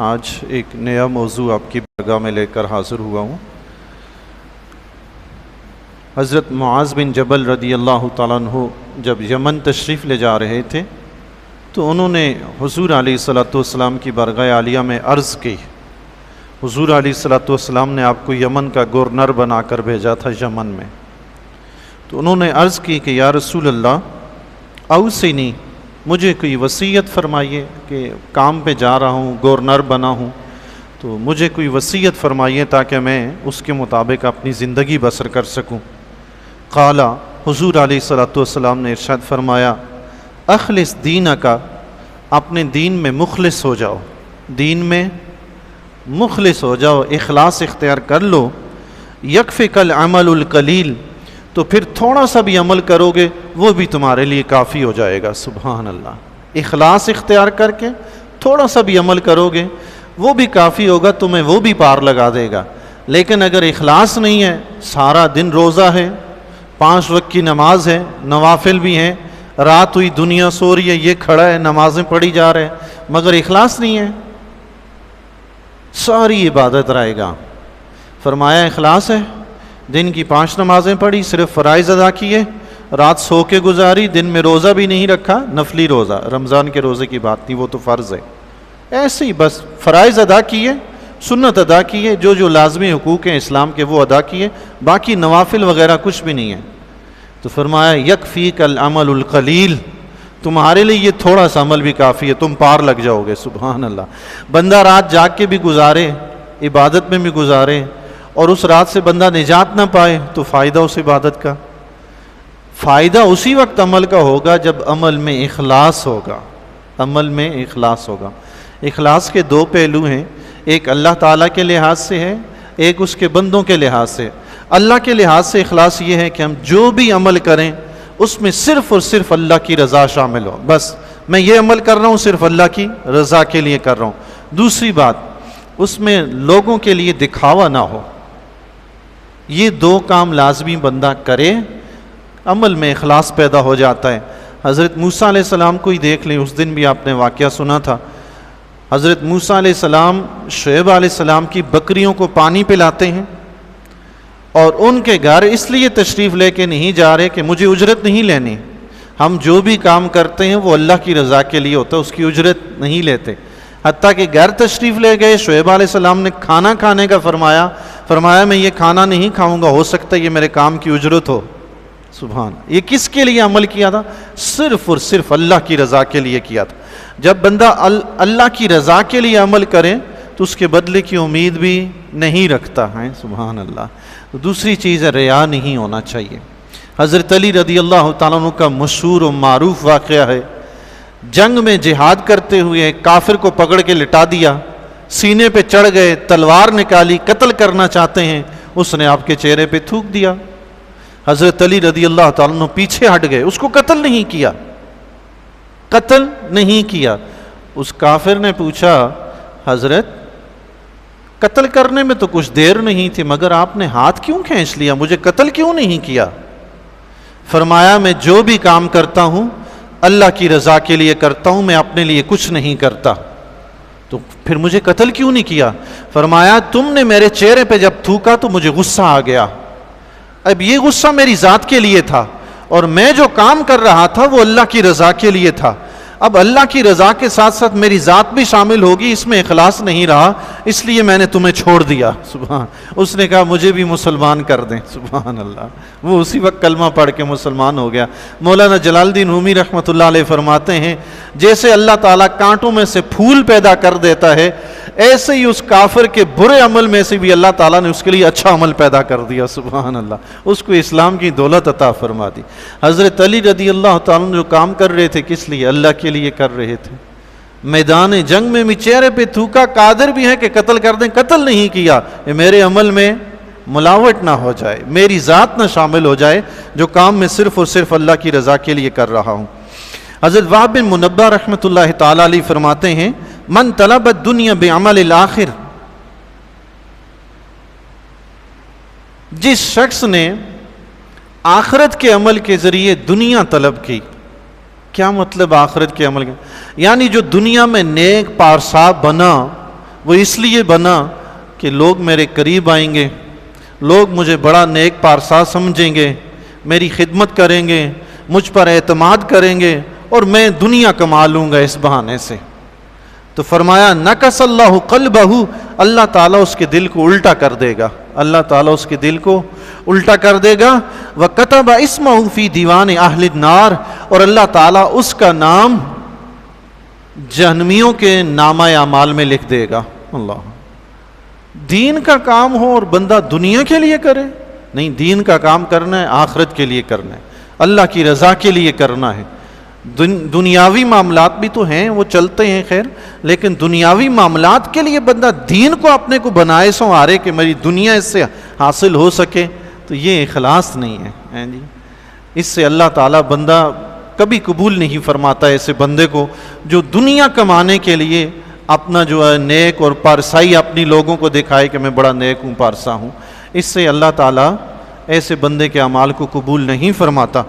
آج ایک نیا موضوع آپ کی بارگاہ میں لے کر حاضر ہوا ہوں۔ حضرت معاذ بن جبل رضی اللہ تعالیٰ عنہ جب یمن تشریف لے جا رہے تھے تو انہوں نے حضور علیہ الصلوۃ والسلام کی بارگاہ عالیہ میں عرض کی۔ حضور علیہ الصلوۃ والسلام نے آپ کو یمن کا گورنر بنا کر بھیجا تھا یمن میں، تو انہوں نے عرض کی کہ یا رسول اللہ اوصنی، مجھے کوئی وصیت فرمائیے کہ کام پہ جا رہا ہوں، گورنر بنا ہوں، تو مجھے کوئی وصیت فرمائیے تاکہ میں اس کے مطابق اپنی زندگی بسر کر سکوں۔ قال، حضور علیہ الصلوۃ والسلام نے ارشاد فرمایا اخلص دینک، اپنے دین میں مخلص ہو جاؤ، دین میں مخلص ہو جاؤ، اخلاص اختیار کر لو۔ یکفک العمل القلیل، تو پھر تھوڑا سا بھی عمل کرو گے وہ بھی تمہارے لیے کافی ہو جائے گا۔ سبحان اللہ، اخلاص اختیار کر کے تھوڑا سا بھی عمل کرو گے وہ بھی کافی ہوگا، تمہیں وہ بھی پار لگا دے گا۔ لیکن اگر اخلاص نہیں ہے، سارا دن روزہ ہے، 5 وقت کی نماز ہے، نوافل بھی ہیں، رات ہوئی دنیا سو رہی ہے، یہ کھڑا ہے نمازیں پڑھی جا رہے ہیں، مگر اخلاص نہیں ہے، ساری عبادت رہے گا۔ فرمایا اخلاص ہے، دن کی 5 نمازیں پڑھی، صرف فرائض ادا کیے، رات سو کے گزاری، دن میں روزہ بھی نہیں رکھا، نفلی روزہ، رمضان کے روزے کی بات نہیں، وہ تو فرض ہے، ایسے ہی بس فرائض ادا کیے، سنت ادا کیے، جو لازمی حقوق ہیں اسلام کے وہ ادا کیے، باقی نوافل وغیرہ کچھ بھی نہیں ہے۔ تو فرمایا یکفیک العمل القلیل، تمہارے لیے یہ تھوڑا سا عمل بھی کافی ہے، تم پار لگ جاؤ گے۔ سبحان اللہ، بندہ رات جاگ کے بھی گزارے، عبادت میں بھی گزارے، اور اس رات سے بندہ نجات نہ پائے تو فائدہ اس عبادت کا، فائدہ اسی وقت عمل کا ہوگا جب عمل میں اخلاص ہوگا، عمل میں اخلاص ہوگا۔ اخلاص کے 2 پہلو ہیں، ایک اللہ تعالیٰ کے لحاظ سے ہے، ایک اس کے بندوں کے لحاظ سے۔ اللہ کے لحاظ سے اخلاص یہ ہے کہ ہم جو بھی عمل کریں اس میں صرف اور صرف اللہ کی رضا شامل ہو، بس میں یہ عمل کر رہا ہوں صرف اللہ کی رضا کے لیے کر رہا ہوں۔ دوسری بات، اس میں لوگوں کے لیے دکھاوا نہ ہو، یہ 2 کام لازمی بندہ کرے، عمل میں اخلاص پیدا ہو جاتا ہے۔ حضرت موسیٰ علیہ السلام کو ہی دیکھ لیں، اس دن بھی آپ نے واقعہ سنا تھا، حضرت موسیٰ علیہ السلام شعیب علیہ السلام کی بکریوں کو پانی پلاتے ہیں، اور ان کے گھر اس لیے تشریف لے کے نہیں جا رہے کہ مجھے اجرت نہیں لینی، ہم جو بھی کام کرتے ہیں وہ اللہ کی رضا کے لیے ہوتا ہے، اس کی اجرت نہیں لیتے۔ حتیٰ کہ گھر تشریف لے گئے، شعیب علیہ السلام نے کھانا کھانے کا فرمایا میں یہ کھانا نہیں کھاؤں گا، ہو سکتا ہے یہ میرے کام کی اجرت ہو۔ سبحان، یہ کس کے لیے عمل کیا تھا؟ صرف اور صرف اللہ کی رضا کے لیے کیا تھا۔ جب بندہ اللہ کی رضا کے لیے عمل کرے تو اس کے بدلے کی امید بھی نہیں رکھتا ہے۔ سبحان اللہ۔ دوسری چیز ہے ریا نہیں ہونا چاہیے۔ حضرت علی رضی اللہ تعالیٰ عنہ کا مشہور و معروف واقعہ ہے، جنگ میں جہاد کرتے ہوئے کافر کو پکڑ کے لٹا دیا، سینے پہ چڑھ گئے، تلوار نکالی، قتل کرنا چاہتے ہیں، اس نے آپ کے چہرے پہ تھوک دیا۔ حضرت علی رضی اللہ تعالیٰ عنہ پیچھے ہٹ گئے، اس کو قتل نہیں کیا، قتل نہیں کیا۔ اس کافر نے پوچھا حضرت قتل کرنے میں تو کچھ دیر نہیں تھی، مگر آپ نے ہاتھ کیوں کھینچ لیا، مجھے قتل کیوں نہیں کیا؟ فرمایا میں جو بھی کام کرتا ہوں اللہ کی رضا کے لیے کرتا ہوں، میں اپنے لیے کچھ نہیں کرتا، تو پھر مجھے قتل کیوں نہیں کیا؟ فرمایا تم نے میرے چہرے پہ جب تھوکا تو مجھے غصہ آ گیا، اب یہ غصہ میری ذات کے لیے تھا، اور میں جو کام کر رہا تھا وہ اللہ کی رضا کے لیے تھا، اب اللہ کی رضا کے ساتھ ساتھ میری ذات بھی شامل ہوگی، اس میں اخلاص نہیں رہا، اس لیے میں نے تمہیں چھوڑ دیا۔ سبحان، اس نے کہا مجھے بھی مسلمان کر دیں۔ سبحان اللہ، وہ اسی وقت کلمہ پڑھ کے مسلمان ہو گیا۔ مولانا جلال الدین رومی رحمۃ اللہ علیہ فرماتے ہیں جیسے اللہ تعالیٰ کانٹوں میں سے پھول پیدا کر دیتا ہے، ایسے ہی اس کافر کے برے عمل میں سے بھی اللہ تعالیٰ نے اس کے لیے اچھا عمل پیدا کر دیا۔ سبحان اللہ، اس کو اسلام کی دولت عطا فرما دی۔ حضرت علی رضی اللہ تعالیٰ عنہ جو کام کر رہے تھے کس لیے؟ اللہ کے لیے کر رہے تھے۔ میدان جنگ میں بھی چہرے پہ تھوکا، قادر بھی ہے کہ قتل کر دیں، قتل نہیں کیا، یہ میرے عمل میں ملاوٹ نہ ہو جائے، میری ذات نہ شامل ہو جائے، جو کام میں صرف اور صرف اللہ کی رضا کے لیے کر رہا ہوں۔ حضرت وہب بن منبہ رحمۃ اللہ تعالی علیہ فرماتے ہیں من طلب الدنیا بعمل الاخر، جس شخص نے آخرت کے عمل کے ذریعے دنیا طلب کی۔ کیا مطلب آخرت کے عمل کا؟ یعنی جو دنیا میں نیک پارسا بنا وہ اس لیے بنا کہ لوگ میرے قریب آئیں گے، لوگ مجھے بڑا نیک پارسا سمجھیں گے، میری خدمت کریں گے، مجھ پر اعتماد کریں گے، اور میں دنیا کما لوں گا اس بہانے سے۔ تو فرمایا نکس اللہ قلبہ، اللہ تعالیٰ اس کے دل کو الٹا کر دے گا، اللہ تعالیٰ اس کے دل کو الٹا کر دے گا۔ وَكَتَبَ اسْمَهُ فِي دِيوَانِ أَهْلِ النَّارِ، اور اللہ تعالیٰ اس کا نام جہنمیوں کے نامہ اعمال میں لکھ دے گا۔ اللہ، دین کا کام ہو اور بندہ دنیا کے لیے کرے؟ نہیں، دین کا کام کرنا ہے آخرت کے لیے کرنا ہے، اللہ کی رضا کے لیے کرنا ہے۔ دنیاوی معاملات بھی تو ہیں، وہ چلتے ہیں خیر، لیکن دنیاوی معاملات کے لیے بندہ دین کو اپنے کو بنائے سنوارے کہ میری دنیا اس سے حاصل ہو سکے، تو یہ اخلاص نہیں ہے جی۔ اس سے اللہ تعالیٰ بندہ کبھی قبول نہیں فرماتا ایسے بندے کو جو دنیا کمانے کے لیے اپنا جو ہے نیک اور پارسائی اپنی لوگوں کو دکھائے کہ میں بڑا نیک ہوں، پارسا ہوں۔ اس سے اللہ تعالیٰ ایسے بندے کے اعمال کو قبول نہیں فرماتا۔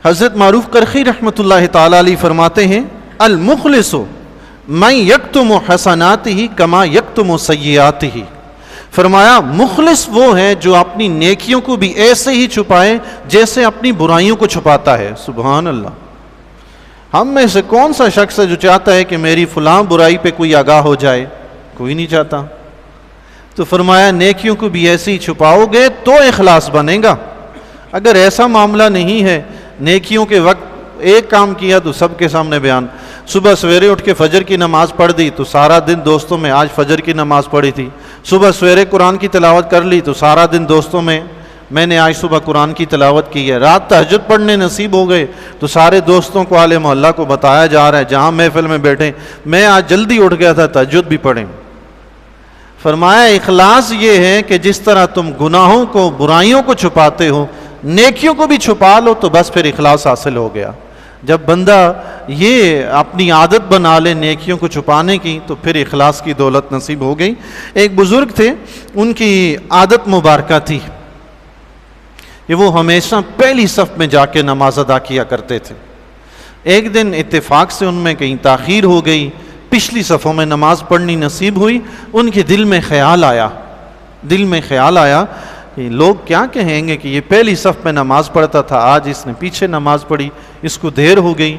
حضرت معروف کرخی رحمۃ اللہ تعالیٰ علیہ فرماتے ہیں المخلص من یکتم حسناتہ کما یکتم سیئاتہ، فرمایا مخلص وہ ہے جو اپنی نیکیوں کو بھی ایسے ہی چھپائے جیسے اپنی برائیوں کو چھپاتا ہے۔ سبحان اللہ، ہم میں سے کون سا شخص ہے جو چاہتا ہے کہ میری فلاں برائی پہ کوئی آگاہ ہو جائے؟ کوئی نہیں چاہتا۔ تو فرمایا نیکیوں کو بھی ایسے ہی چھپاؤ گے تو اخلاص بنے گا۔ اگر ایسا معاملہ نہیں ہے، نیکیوں کے وقت ایک کام کیا تو سب کے سامنے بیان، صبح سویرے اٹھ کے فجر کی نماز پڑھ دی تو سارا دن دوستوں میں آج فجر کی نماز پڑھی تھی، صبح سویرے قرآن کی تلاوت کر لی تو سارا دن دوستوں میں نے آج صبح قرآن کی تلاوت کی ہے، رات تہجد پڑھنے نصیب ہو گئے تو سارے دوستوں کو اہل محلہ کو بتایا جا رہا ہے جہاں محفل میں بیٹھے میں آج جلدی اٹھ گیا تھا تہجد بھی پڑھیں۔ فرمایا اخلاص یہ ہے کہ جس طرح تم گناہوں کو برائیوں کو چھپاتے ہو نیکیوں کو بھی چھپا لو تو بس پھر اخلاص حاصل ہو گیا۔ جب بندہ یہ اپنی عادت بنا لے نیکیوں کو چھپانے کی تو پھر اخلاص کی دولت نصیب ہو گئی۔ ایک بزرگ تھے، ان کی عادت مبارکہ تھی کہ وہ ہمیشہ پہلی صف میں جا کے نماز ادا کیا کرتے تھے۔ ایک دن اتفاق سے ان میں کہیں تاخیر ہو گئی، پچھلی صفوں میں نماز پڑھنی نصیب ہوئی، ان کے دل میں خیال آیا کہ لوگ کیا کہیں گے کہ یہ پہلی صف میں نماز پڑھتا تھا، آج اس نے پیچھے نماز پڑھی، اس کو دیر ہو گئی۔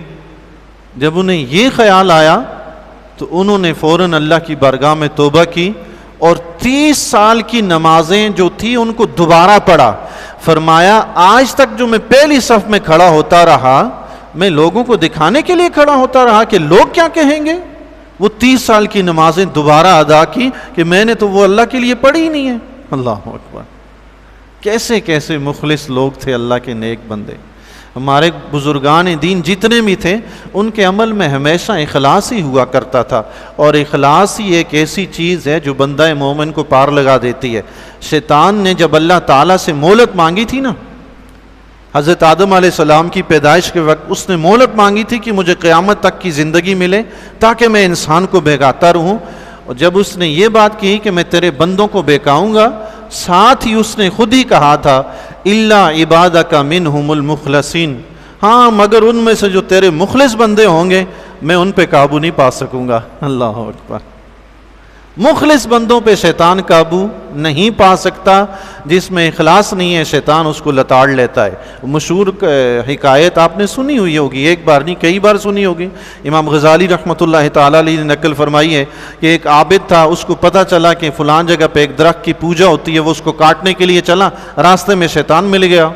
جب انہیں یہ خیال آیا تو انہوں نے فوراً اللہ کی بارگاہ میں توبہ کی اور 30 سال کی نمازیں جو تھی ان کو دوبارہ پڑھا۔ فرمایا آج تک جو میں پہلی صف میں کھڑا ہوتا رہا، میں لوگوں کو دکھانے کے لیے کھڑا ہوتا رہا کہ لوگ کیا کہیں گے۔ وہ 30 سال کی نمازیں دوبارہ ادا کی کہ میں نے تو وہ اللہ کے لیے پڑھی ہی نہیں ہے۔ اللہ اکبر، کیسے کیسے مخلص لوگ تھے اللہ کے نیک بندے۔ ہمارے بزرگان دین جتنے بھی تھے ان کے عمل میں ہمیشہ اخلاص ہی ہوا کرتا تھا، اور اخلاص ہی ایک ایسی چیز ہے جو بندہ مومن کو پار لگا دیتی ہے۔ شیطان نے جب اللہ تعالیٰ سے مہلت مانگی تھی نا، حضرت آدم علیہ السلام کی پیدائش کے وقت اس نے مہلت مانگی تھی کہ مجھے قیامت تک کی زندگی ملے تاکہ میں انسان کو بہکاتا رہوں، اور جب اس نے یہ بات کی کہ میں تیرے بندوں کو بہکاؤں گا، ساتھ ہی اس نے خود ہی کہا تھا الا عبادک منہم المخلصین، ہاں مگر ان میں سے جو تیرے مخلص بندے ہوں گے میں ان پہ قابو نہیں پا سکوں گا۔ اللہ اکبر، مخلص بندوں پہ شیطان قابو نہیں پا سکتا، جس میں اخلاص نہیں ہے شیطان اس کو لتاڑ لیتا ہے۔ مشہور حکایت آپ نے سنی ہوئی ہوگی، ایک بار نہیں کئی بار سنی ہوگی، امام غزالی رحمۃ اللہ تعالیٰ علیہ نے نقل فرمائی ہے کہ ایک عابد تھا، اس کو پتہ چلا کہ فلان جگہ پہ ایک درخت کی پوجا ہوتی ہے، وہ اس کو کاٹنے کے لیے چلا، راستے میں شیطان مل گیا۔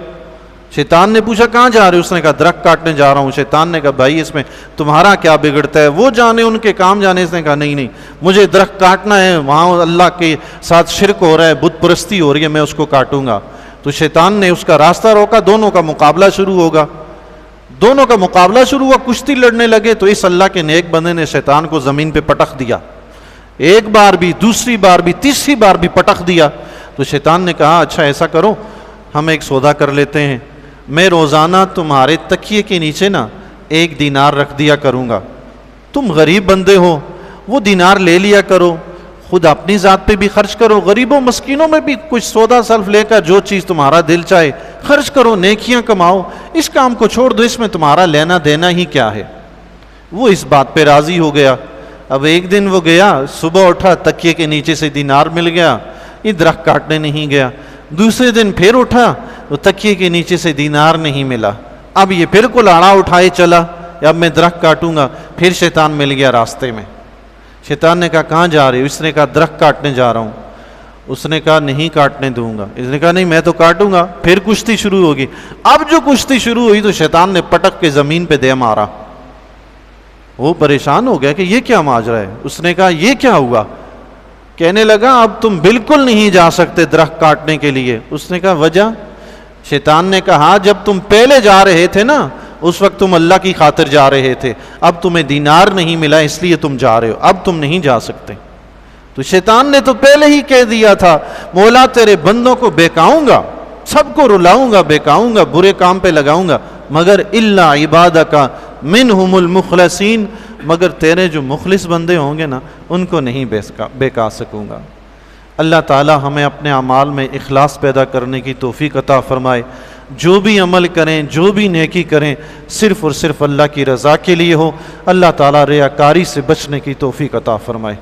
شیطان نے پوچھا کہاں جا رہے ہو؟ اس نے کہا درخت کاٹنے جا رہا ہوں۔ شیطان نے کہا بھائی اس میں تمہارا کیا بگڑتا ہے، وہ جانے ان کے کام جانے۔ اس نے کہا نہیں مجھے درخت کاٹنا ہے، وہاں اللہ کے ساتھ شرک ہو رہا ہے، بت پرستی ہو رہی ہے، میں اس کو کاٹوں گا۔ تو شیطان نے اس کا راستہ روکا، دونوں کا مقابلہ شروع ہوا، کشتی لڑنے لگے۔ تو اس اللہ کے نیک بندے نے شیطان کو زمین پہ پٹخ دیا، ایک بار بھی، دوسری بار بھی، تیسری بار بھی پٹخ دیا۔ تو شیطان نے کہا اچھا ایسا کرو، ہم ایک سودا کر لیتے ہیں، میں روزانہ تمہارے تکیے کے نیچے نا 1 دینار رکھ دیا کروں گا، تم غریب بندے ہو وہ دینار لے لیا کرو، خود اپنی ذات پہ بھی خرچ کرو، غریبوں مسکینوں میں بھی کچھ سودا سلف لے کر جو چیز تمہارا دل چاہے خرچ کرو، نیکیاں کماؤ، اس کام کو چھوڑ دو، اس میں تمہارا لینا دینا ہی کیا ہے۔ وہ اس بات پہ راضی ہو گیا۔ اب ایک دن وہ گیا، صبح اٹھا تکیے کے نیچے سے دینار مل گیا، یہ درخت کاٹنے نہیں گیا۔ دوسرے دن پھر اٹھا تو تکیے کے نیچے سے دینار نہیں ملا، اب یہ پھر کلاڑا اٹھائے چلا، اب میں درخت کاٹوں گا، پھر شیطان مل گیا راستے میں۔ شیطان نے کہا کہاں جا رہے ہو؟ اس نے کہا درخت کاٹنے جا رہا ہوں۔ اس نے کہا نہیں کاٹنے دوں گا۔ اس نے کہا نہیں میں تو کاٹوں گا۔ پھر کشتی شروع ہوگی۔ اب جو کشتی شروع ہوئی تو شیطان نے پٹک کے زمین پہ دے مارا۔ وہ پریشان ہو گیا کہ یہ کیا ماجرا ہے۔ اس نے کہا یہ کیا ہوا؟ کہنے لگا اب تم بالکل نہیں جا سکتے درخت کاٹنے کے لیے۔ اس نے کہا وجہ؟ شیطان نے کہا جب تم پہلے جا رہے تھے نا اس وقت تم اللہ کی خاطر جا رہے تھے، اب تمہیں دینار نہیں ملا اس لیے تم جا رہے ہو، اب تم نہیں جا سکتے۔ تو شیطان نے تو پہلے ہی کہہ دیا تھا مولا تیرے بندوں کو بہکاؤں گا، سب کو رلاؤں گا، بہکاؤں گا، برے کام پہ لگاؤں گا، مگر الا عبادک منہم المخلصین، مگر تیرے جو مخلص بندے ہوں گے نا ان کو نہیں بہکا سکوں گا۔ اللہ تعالی ہمیں اپنے اعمال میں اخلاص پیدا کرنے کی توفیق عطا فرمائے۔ جو بھی عمل کریں، جو بھی نیکی کریں، صرف اور صرف اللہ کی رضا کے لیے ہو۔ اللہ تعالی ریاکاری سے بچنے کی توفیق عطا فرمائے۔